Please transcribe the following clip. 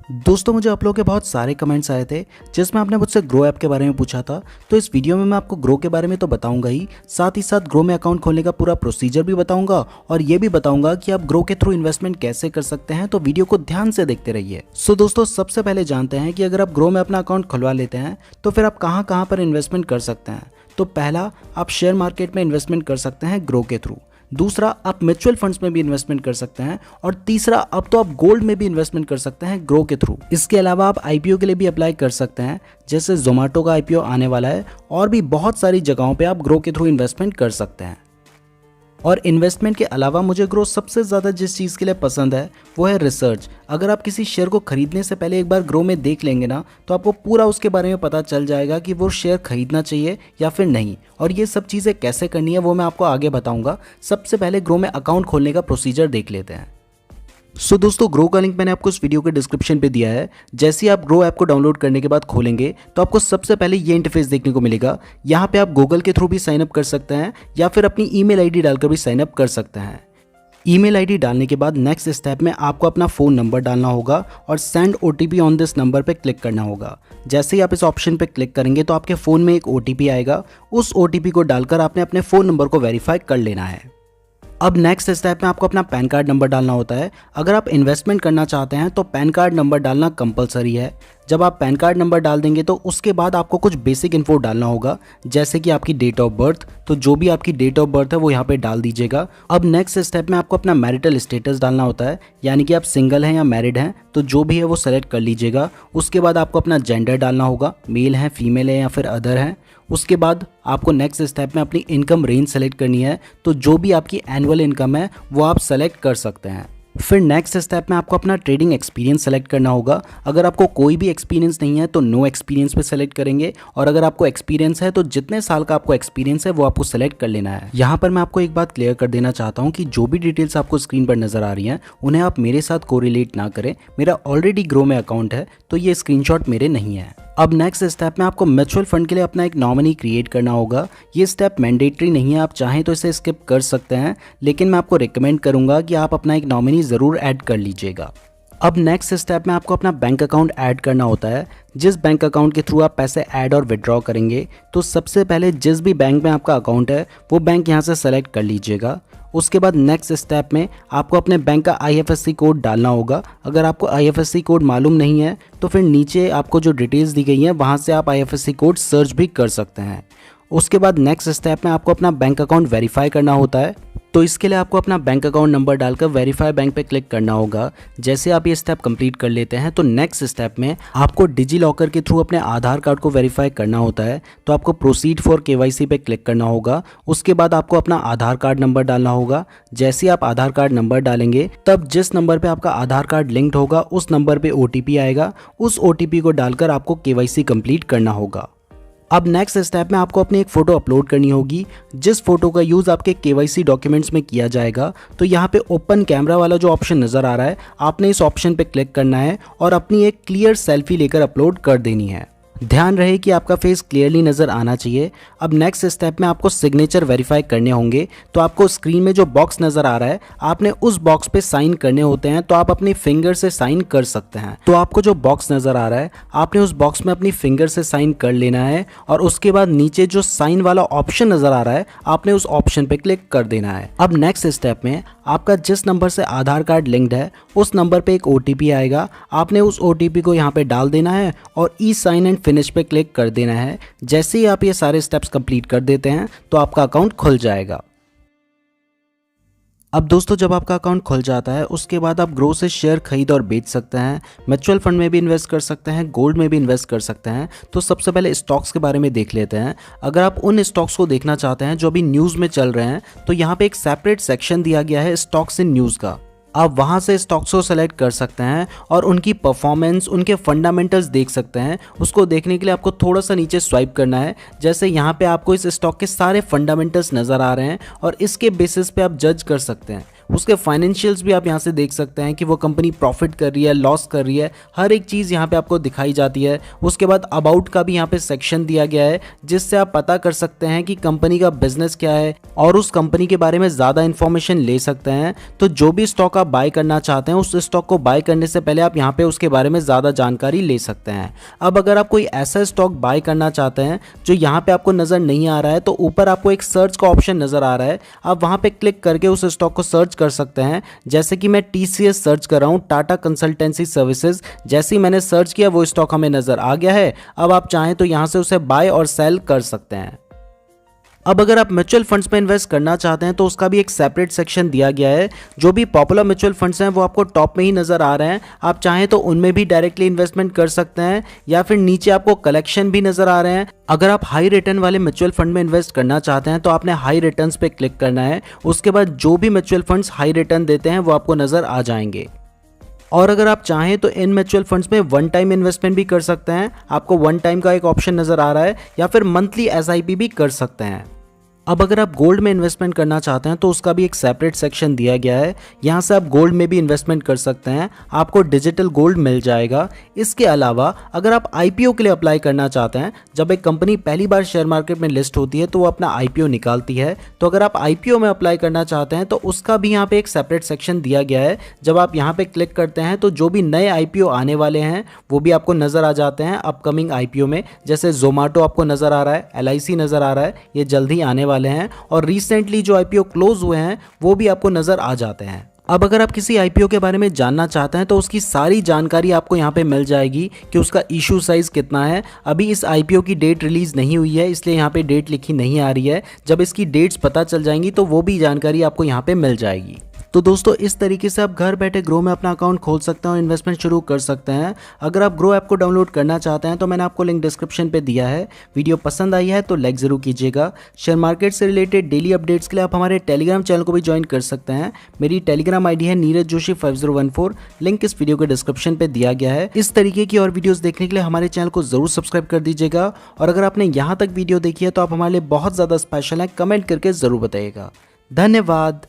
दोस्तों मुझे आप लोगों के बहुत सारे कमेंट्स आए थे जिसमें आपने मुझसे ग्रो ऐप के बारे में पूछा था। तो इस वीडियो में मैं आपको ग्रो के बारे में तो बताऊंगा ही साथ ग्रो में अकाउंट खोलने का पूरा प्रोसीजर भी बताऊंगा और ये भी बताऊंगा कि आप ग्रो के थ्रू इन्वेस्टमेंट कैसे कर सकते हैं। तो वीडियो को ध्यान से देखते रहिए। सो दोस्तों सबसे पहले जानते हैं कि अगर आप ग्रो में अपना अकाउंट खुलवा लेते हैं तो फिर आप कहाँ पर इन्वेस्टमेंट कर सकते हैं। तो पहला, आप शेयर मार्केट में इन्वेस्टमेंट कर सकते हैं ग्रो के थ्रू। दूसरा, आप म्यूचुअल फंड्स में भी इन्वेस्टमेंट कर सकते हैं। और तीसरा, अब तो आप गोल्ड में भी इन्वेस्टमेंट कर सकते हैं ग्रो के थ्रू। इसके अलावा आप आईपीओ के लिए भी अप्लाई कर सकते हैं, जैसे जोमेटो का आईपीओ आने वाला है। और भी बहुत सारी जगहों पे आप ग्रो के थ्रू इन्वेस्टमेंट कर सकते हैं। और इन्वेस्टमेंट के अलावा मुझे ग्रो सबसे ज़्यादा जिस चीज़ के लिए पसंद है वो है रिसर्च। अगर आप किसी शेयर को खरीदने से पहले एक बार ग्रो में देख लेंगे ना, तो आपको पूरा उसके बारे में पता चल जाएगा कि वो शेयर खरीदना चाहिए या फिर नहीं। और ये सब चीज़ें कैसे करनी है वो मैं आपको आगे बताऊंगा। सबसे पहले ग्रो में अकाउंट खोलने का प्रोसीजर देख लेते हैं। सो दोस्तों ग्रो का लिंक मैंने आपको इस वीडियो के डिस्क्रिप्शन पे दिया है। जैसे ही आप ग्रो ऐप को डाउनलोड करने के बाद खोलेंगे तो आपको सबसे पहले ये इंटरफेस देखने को मिलेगा। यहाँ पे आप गूगल के थ्रू भी साइन अप कर सकते हैं या फिर अपनी ईमेल आईडी डालकर भी साइन अप कर सकते हैं। ईमेल आईडी डालने के बाद नेक्स्ट स्टेप में आपको अपना फ़ोन नंबर डालना होगा और send OTP on this number पे क्लिक करना होगा। जैसे ही आप इस ऑप्शन पे क्लिक करेंगे तो आपके फ़ोन में एक ओटीपी आएगा। उस ओटीपी को डालकर आपने अपने फ़ोन नंबर को वेरीफाई कर लेना है। अब नेक्स्ट स्टेप में आपको अपना पैन कार्ड नंबर डालना होता है। अगर आप इन्वेस्टमेंट करना चाहते हैं तो पैन कार्ड नंबर डालना कंपलसरी है। जब आप पैन कार्ड नंबर डाल देंगे तो उसके बाद आपको कुछ बेसिक इन्फो डालना होगा, जैसे कि आपकी डेट ऑफ बर्थ। तो जो भी आपकी डेट ऑफ बर्थ है वो यहाँ पे डाल दीजिएगा। अब नेक्स्ट स्टेप में आपको अपना मैरिटल स्टेटस डालना होता है, यानी कि आप सिंगल हैं या मैरिड हैं, तो जो भी है वो सेलेक्ट कर लीजिएगा। उसके बाद आपको अपना जेंडर डालना होगा, मेल है, फीमेल है या फिर अदर है। उसके बाद आपको नेक्स्ट स्टेप में अपनी इनकम रेंज सेलेक्ट करनी है, तो जो भी आपकी एनुअल इनकम है वो आप सेलेक्ट कर सकते हैं। फिर नेक्स्ट स्टेप में आपको अपना ट्रेडिंग एक्सपीरियंस सेलेक्ट करना होगा। अगर आपको कोई भी एक्सपीरियंस नहीं है तो नो एक्सपीरियंस पे सेलेक्ट करेंगे, और अगर आपको एक्सपीरियंस है तो जितने साल का आपको एक्सपीरियंस है वो आपको सेलेक्ट कर लेना है। यहाँ पर मैं आपको एक बात क्लियर कर देना चाहता हूँ कि जो भी डिटेल्स आपको स्क्रीन पर नजर आ रही हैं उन्हें आप मेरे साथ कोरिलेट ना करें। मेरा ऑलरेडी ग्रो में अकाउंट है तो ये स्क्रीनशॉट मेरे नहीं है। अब नेक्स्ट स्टेप में आपको म्यूचुअल फंड के लिए अपना एक नॉमिनी क्रिएट करना होगा। ये स्टेप मैंडेटरी नहीं है, आप चाहें तो इसे स्किप कर सकते हैं, लेकिन मैं आपको रिकमेंड करूंगा कि आप अपना एक नॉमिनी ज़रूर ऐड कर लीजिएगा। अब नेक्स्ट स्टेप में आपको अपना बैंक अकाउंट ऐड करना होता है। जिस बैंक अकाउंट के थ्रू आप पैसे ऐड और विड्रॉ करेंगे, तो सबसे पहले जिस भी बैंक में आपका अकाउंट है वो बैंक यहाँ से सेलेक्ट कर लीजिएगा। उसके बाद नेक्स्ट स्टेप में आपको अपने बैंक का IFSC कोड डालना होगा। अगर आपको IFSC कोड मालूम नहीं है तो फिर नीचे आपको जो डिटेल्स दी गई हैं वहाँ से आप IFSC कोड सर्च भी कर सकते हैं। उसके बाद नेक्स्ट स्टेप में आपको अपना बैंक अकाउंट वेरीफाई करना होता है, तो इसके लिए आपको अपना बैंक अकाउंट नंबर डालकर वेरीफाई बैंक पे क्लिक करना होगा। जैसे आप ये स्टेप कंप्लीट कर लेते हैं तो नेक्स्ट स्टेप में आपको डिजी लॉकर के थ्रू अपने आधार कार्ड को वेरीफाई करना होता है, तो आपको प्रोसीड फॉर KYC पे क्लिक करना होगा। उसके बाद आपको अपना आधार कार्ड नंबर डालना होगा। जैसे आप आधार कार्ड नंबर डालेंगे तब जिस नंबर पे आपका आधार कार्ड लिंक्ड होगा उस नंबर पे OTP आएगा। उस OTP को डालकर आपको KYC कंप्लीट करना होगा। अब नेक्स्ट स्टेप में आपको अपनी एक फ़ोटो अपलोड करनी होगी, जिस फोटो का यूज़ आपके KYC डॉक्यूमेंट्स में किया जाएगा। तो यहाँ पे ओपन कैमरा वाला जो ऑप्शन नज़र आ रहा है, आपने इस ऑप्शन पे क्लिक करना है और अपनी एक क्लियर सेल्फी लेकर अपलोड कर देनी है। ध्यान रहे कि आपका फेस क्लियरली नज़र आना चाहिए। अब नेक्स्ट स्टेप में आपको सिग्नेचर वेरीफाई करने होंगे, तो आपको स्क्रीन में जो बॉक्स नज़र आ रहा है आपने उस बॉक्स पे साइन करने होते हैं। तो आप अपनी फिंगर से साइन कर सकते हैं। तो आपको जो बॉक्स नज़र आ रहा है आपने उस बॉक्स में अपनी फिंगर से साइन कर लेना है, और उसके बाद नीचे जो साइन वाला ऑप्शन नज़र आ रहा है आपने उस ऑप्शन पे क्लिक कर देना है। अब नेक्स्ट स्टेप में आपका जिस नंबर से आधार कार्ड लिंक्ड है उस नंबर पे एक OTP आएगा। आपने उस OTP को यहाँ पे डाल देना है और E-साइन एंड फिनिश पे क्लिक कर देना है। जैसे ही आप ये सारे स्टेप्स कंप्लीट कर देते हैं तो आपका अकाउंट खुल जाएगा। अब दोस्तों जब आपका अकाउंट खुल जाता है उसके बाद आप ग्रो से शेयर खरीद और बेच सकते हैं, म्यूचुअल फंड में भी इन्वेस्ट कर सकते हैं, गोल्ड में भी इन्वेस्ट कर सकते हैं। तो सबसे पहले स्टॉक्स के बारे में देख लेते हैं। अगर आप उन स्टॉक्स को देखना चाहते हैं जो अभी न्यूज़ में चल रहे हैं तो यहाँ पे एक सेपरेट सेक्शन दिया गया है स्टॉक्स इन न्यूज़ का। आप वहाँ से स्टॉक्स को सेलेक्ट कर सकते हैं और उनकी परफॉर्मेंस, उनके फंडामेंटल्स देख सकते हैं। उसको देखने के लिए आपको थोड़ा सा नीचे स्वाइप करना है। जैसे यहाँ पे आपको इस स्टॉक के सारे फंडामेंटल्स नज़र आ रहे हैं और इसके बेसिस पे आप जज कर सकते हैं। उसके फाइनेंशियल्स भी आप यहाँ से देख सकते हैं कि वो कंपनी प्रॉफिट कर रही है, लॉस कर रही है, हर एक चीज़ यहाँ पे आपको दिखाई जाती है। उसके बाद अबाउट का भी यहाँ पे सेक्शन दिया गया है जिससे आप पता कर सकते हैं कि कंपनी का बिजनेस क्या है और उस कंपनी के बारे में ज़्यादा इन्फॉर्मेशन ले सकते हैं। तो जो भी स्टॉक आप बाय करना चाहते हैं उस स्टॉक को बाय करने से पहले आप यहाँ पे उसके बारे में ज़्यादा जानकारी ले सकते हैं। अब अगर आप कोई ऐसा स्टॉक बाय करना चाहते हैं जो यहाँ पे आपको नज़र नहीं आ रहा है तो ऊपर आपको एक सर्च का ऑप्शन नज़र आ रहा है, आप वहाँ पे क्लिक करके उस स्टॉक को सर्च कर सकते हैं। जैसे कि मैं TCS सर्च कर रहा हूँ, टाटा कंसल्टेंसी सर्विसेज। जैसे ही मैंने सर्च किया वो स्टॉक हमें नज़र आ गया है। अब आप चाहें तो यहाँ से उसे बाय और सेल कर सकते हैं। अब अगर आप म्यूचुअल फंड्स में इन्वेस्ट करना चाहते हैं तो उसका भी एक सेपरेट सेक्शन दिया गया है। जो भी पॉपुलर म्यूचुअल फंड्स हैं वो आपको टॉप में ही नज़र आ रहे हैं, आप चाहें तो उनमें भी डायरेक्टली इन्वेस्टमेंट कर सकते हैं या फिर नीचे आपको कलेक्शन भी नज़र आ रहे हैं। अगर आप हाई रिटर्न वाले म्यूचुअल फंड में इन्वेस्ट करना चाहते हैं तो आपने हाई रिटर्न्स पे क्लिक करना है। उसके बाद जो भी म्यूचुअल फंड्स हाई रिटर्न देते हैं वो आपको नज़र आ जाएंगे। और अगर आप चाहें तो इन म्यूचुअल फंड्स में वन टाइम इन्वेस्टमेंट भी कर सकते हैं, आपको वन टाइम का एक ऑप्शन नज़र आ रहा है, या फिर मंथली SIP भी कर सकते हैं। अब अगर आप गोल्ड में इन्वेस्टमेंट करना चाहते हैं तो उसका भी एक सेपरेट सेक्शन दिया गया है। यहाँ से आप गोल्ड में भी इन्वेस्टमेंट कर सकते हैं, आपको डिजिटल गोल्ड मिल जाएगा। इसके अलावा अगर आप IPO के लिए अप्लाई करना चाहते हैं, जब एक कंपनी पहली बार शेयर मार्केट में लिस्ट होती है तो वो अपना IPO निकालती है, तो अगर आप IPO में अप्लाई करना चाहते हैं तो उसका भी यहाँ पे एक सेपरेट सेक्शन दिया गया है। जब आप यहाँ पे क्लिक करते हैं तो जो भी नए IPO आने वाले हैं वो भी आपको नज़र आ जाते हैं अपकमिंग IPO में। जैसे जोमेटो आपको नज़र आ रहा है, LIC नज़र आ रहा है, ये जल्दी आने वाले हैं। और रिसेंटली जो IPO क्लोज हुए हैं वो भी आपको नजर आ जाते हैं। अब अगर आप किसी IPO के बारे में जानना चाहते हैं तो उसकी सारी जानकारी आपको यहाँ पे मिल जाएगी कि उसका इशू साइज कितना है। अभी इस IPO की डेट रिलीज नहीं हुई है इसलिए यहाँ पे डेट लिखी नहीं आ रही है। जब इसकी डेट्स पता चल जाएंगी तो वो भी जानकारी आपको यहाँ पे मिल जाएगी। तो दोस्तों इस तरीके से आप घर बैठे ग्रो में अपना अकाउंट खोल सकते हैं और इन्वेस्टमेंट शुरू कर सकते हैं। अगर आप ग्रो ऐप को डाउनलोड करना चाहते हैं तो मैंने आपको लिंक डिस्क्रिप्शन पे दिया है। वीडियो पसंद आई है तो लाइक ज़रूर कीजिएगा। शेयर मार्केट से रिलेटेड डेली अपडेट्स के लिए आप हमारे टेलीग्राम चैनल को भी ज्वाइन कर सकते हैं। मेरी टेलीग्राम ID है नीरज जोशी 5014। लिंक इस वीडियो के डिस्क्रिप्शन पे दिया गया है। इस तरीके की और वीडियोस देखने के लिए हमारे चैनल को जरूर सब्सक्राइब कर दीजिएगा। और अगर आपने यहाँ तक वीडियो देखी है तो आप हमारे लिए बहुत ज़्यादा स्पेशल हैं, कमेंट करके ज़रूर बताइएगा। धन्यवाद।